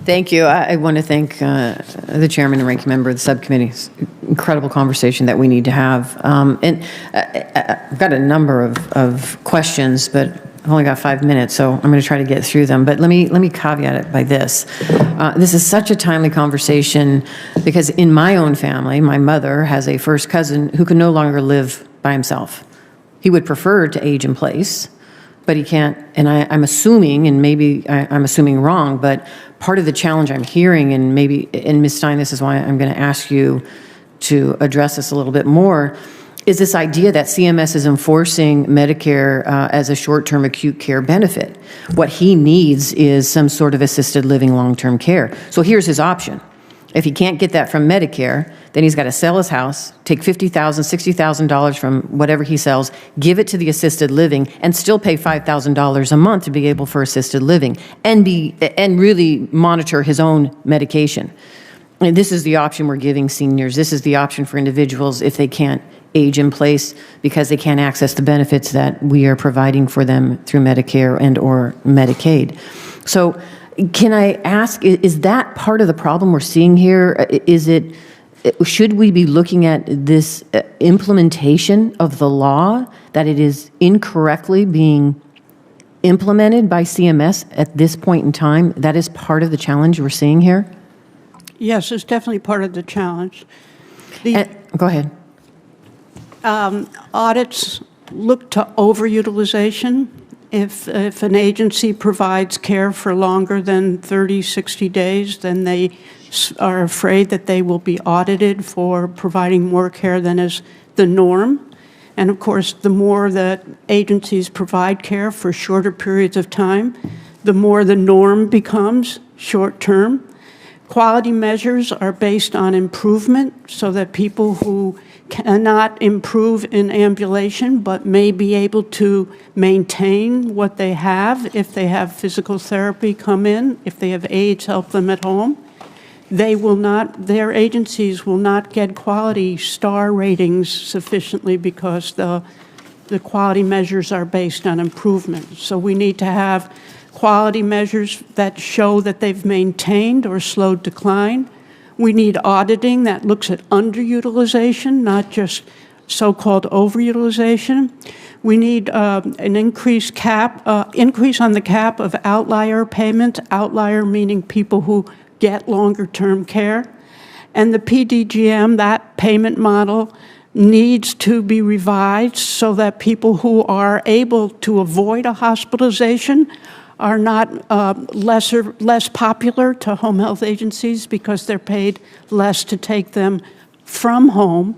Thank you. I want to thank the chairman and ranking member of the subcommittee. It's an incredible conversation that we need to have. I've got a number of questions, but I've only got 5 minutes, so I'm going to try to get through them. But let me caveat it by this. This is such a timely conversation because in my own family, my mother has a first cousin who can no longer live by himself. He would prefer to age in place, but he can't. And I'm assuming, and maybe I'm assuming wrong, but part of the challenge I'm hearing, and Ms. Stein, this is why I'm going to ask you to address this a little bit more, is this idea that CMS is enforcing Medicare as a short-term acute care benefit. What he needs is some sort of assisted living long-term care. So here's his option. If he can't get that from Medicare, then he's got to sell his house, take $50,000, $60,000 from whatever he sells, give it to the assisted living, and still pay $5,000 a month to be able for assisted living, and really monitor his own medication. And this is the option we're giving seniors. This is the option for individuals if they can't age in place because they can't access the benefits that we are providing for them through Medicare and or Medicaid. So can I ask, is that part of the problem we're seeing here? Should we be looking at this implementation of the law, that it is incorrectly being implemented by CMS at this point in time? That is part of the challenge we're seeing here? Yes, it's definitely part of the challenge. Go ahead. Audits look to overutilization. If an agency provides care for longer than 30, 60 days, then they are afraid that they will be audited for providing more care than is the norm. And of course, the more that agencies provide care for shorter periods of time, the more the norm becomes short-term. Quality measures are based on improvement so that people who cannot improve in ambulation but may be able to maintain what they have if they have physical therapy come in, if they have aides help them at home. Their agencies will not get quality star ratings sufficiently because the quality measures are based on improvement. So we need to have quality measures that show that they've maintained or slowed decline. We need auditing that looks at underutilization, not just so-called overutilization. We need an increase on the cap of outlier payments, outlier meaning people who get longer-term care. And the PDGM, that payment model, needs to be revised so that people who are able to avoid a hospitalization are not less popular to home health agencies because they're paid less to take them from home,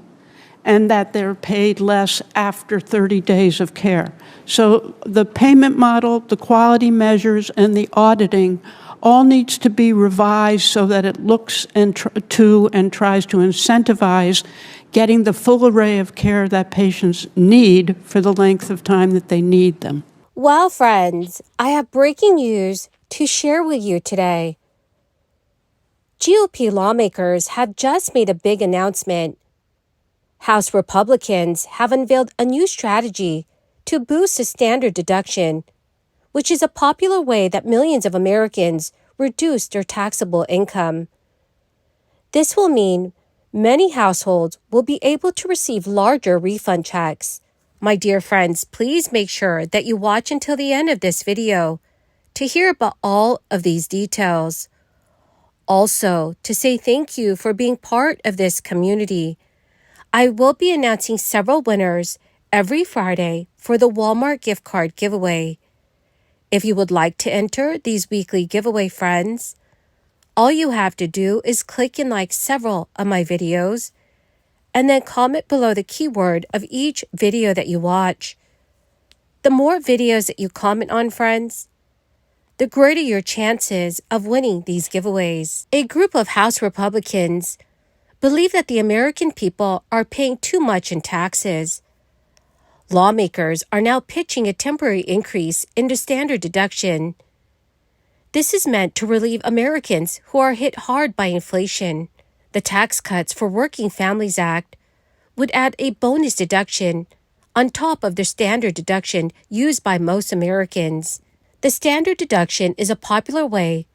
and that they're paid less after 30 days of care. So the payment model, the quality measures, and the auditing all needs to be revised so that it looks and tries to incentivize getting the full array of care that patients need for the length of time that they need them. Well, friends, I have breaking news to share with you today. GOP lawmakers have just made a big announcement. House Republicans have unveiled a new strategy to boost the standard deduction, which is a popular way that millions of Americans reduce their taxable income. This will mean many households will be able to receive larger refund checks. My dear friends, please make sure that you watch until the end of this video to hear about all of these details. Also, to say thank you for being part of this community. I will be announcing several winners every Friday for the Walmart gift card giveaway. If you would like to enter these weekly giveaway, friends, all you have to do is click and like several of my videos and then comment below the keyword of each video that you watch. The more videos that you comment on, friends, the greater your chances of winning these giveaways. A group of House Republicans believe that the American people are paying too much in taxes. Lawmakers are now pitching a temporary increase in the standard deduction. This is meant to relieve Americans who are hit hard by inflation. The Tax Cuts for Working Families Act would add a bonus deduction on top of the standard deduction used by most Americans. The standard deduction is a popular way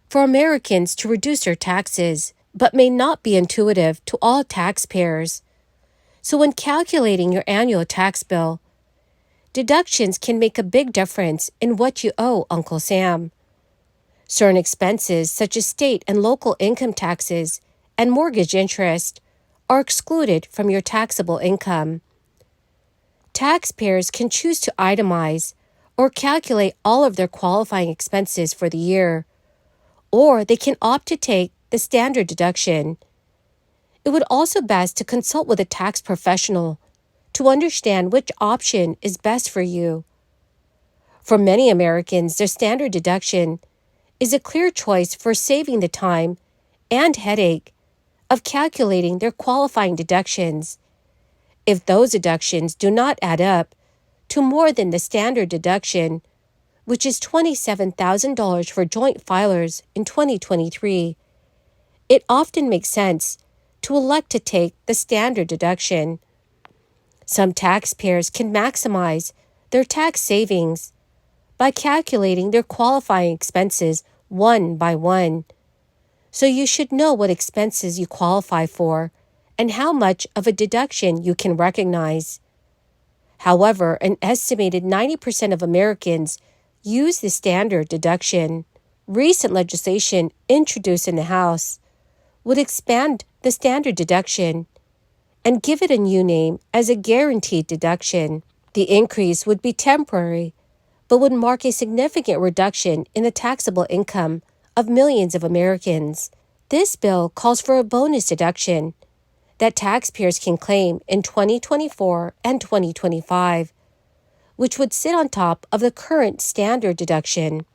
for Americans to reduce their taxes, but may not be intuitive to all taxpayers. So when calculating your annual tax bill, deductions can make a big difference in what you owe Uncle Sam. Certain expenses, such as state and local income taxes and mortgage interest, are excluded from your taxable income. Taxpayers can choose to itemize or calculate all of their qualifying expenses for the year, or they can opt to take the standard deduction. It would also be best to consult with a tax professional to understand which option is best for you. For many Americans, their standard deduction is a clear choice for saving the time and headache of calculating their qualifying deductions. If those deductions do not add up to more than the standard deduction, which is $27,000 for joint filers in 2023, it often makes sense to elect to take the standard deduction. Some taxpayers can maximize their tax savings by calculating their qualifying expenses one by one. So you should know what expenses you qualify for and how much of a deduction you can recognize. However, an estimated 90% of Americans use the standard deduction. Recent legislation introduced in the House would expand the standard deduction and give it a new name as a guaranteed deduction. The increase would be temporary, but would mark a significant reduction in the taxable income of millions of Americans. This bill calls for a bonus deduction that taxpayers can claim in 2024 and 2025, which would sit on top of the current standard deduction.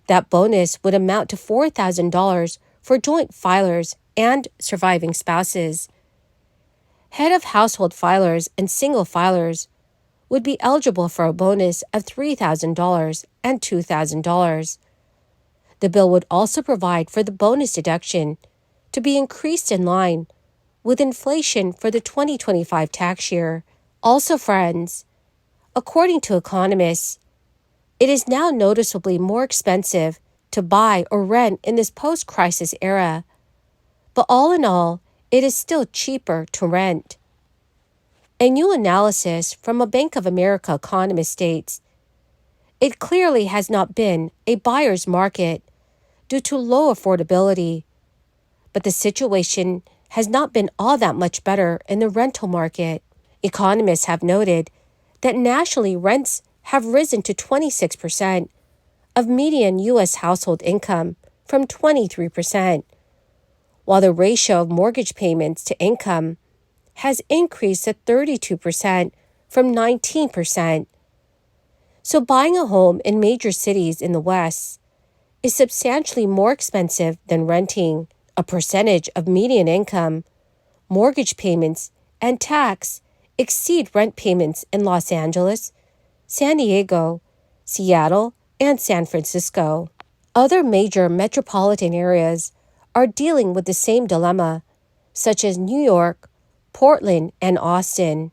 That bonus would amount to $4,000 for joint filers and surviving spouses. Head of household filers and single filers would be eligible for a bonus of $3,000 and $2,000. The bill would also provide for the bonus deduction to be increased in line with inflation for the 2025 tax year. Also, friends, according to economists, it is now noticeably more expensive to buy or rent in this post-crisis era. But all in all, it is still cheaper to rent. A new analysis from a Bank of America economist states, it clearly has not been a buyer's market due to low affordability, but the situation has not been all that much better in the rental market. Economists have noted that nationally rents have risen to 26% of median U.S. household income from 23%, while the ratio of mortgage payments to income has increased to 32% from 19%. So buying a home in major cities in the West is substantially more expensive than renting. A percentage of median income, mortgage payments, and tax exceed rent payments in Los Angeles, San Diego, Seattle, and San Francisco. Other major metropolitan areas are dealing with the same dilemma, such as New York, Portland, and Austin.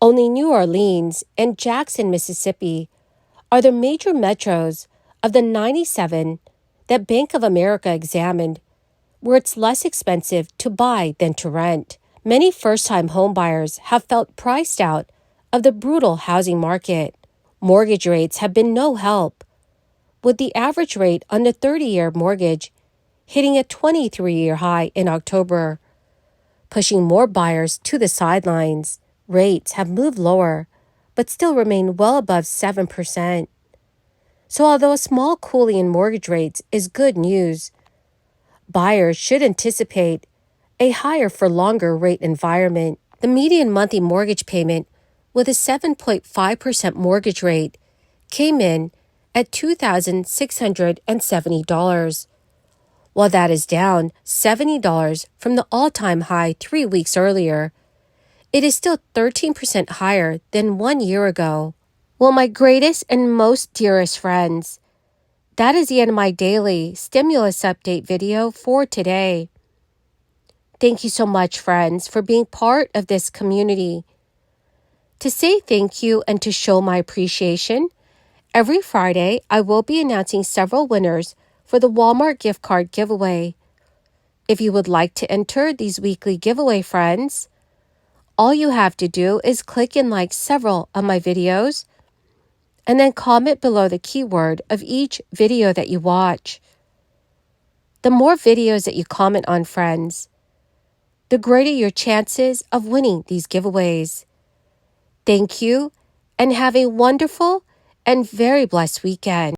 Only New Orleans and Jackson, Mississippi are the major metros of the 97 that Bank of America examined where it's less expensive to buy than to rent. Many first-time homebuyers have felt priced out of the brutal housing market. Mortgage rates have been no help, with the average rate on the 30-year mortgage hitting a 23-year high in October, pushing more buyers to the sidelines. Rates have moved lower, but still remain well above 7%. So although a small cooling in mortgage rates is good news, buyers should anticipate a higher for longer rate environment. The median monthly mortgage payment with a 7.5% mortgage rate came in at $2,670. While that is down $70 from the all-time high 3 weeks earlier, it is still 13% higher than 1 year ago. Well, my greatest and most dearest friends, that is the end of my daily stimulus update video for today. Thank you so much, friends, for being part of this community. To say thank you and to show my appreciation, every Friday I will be announcing several winners for the Walmart gift card giveaway. If you would like to enter these weekly giveaway, friends, all you have to do is click and like several of my videos and then comment below the keyword of each video that you watch. The more videos that you comment on, friends, the greater your chances of winning these giveaways. Thank you, and have a wonderful and very blessed weekend.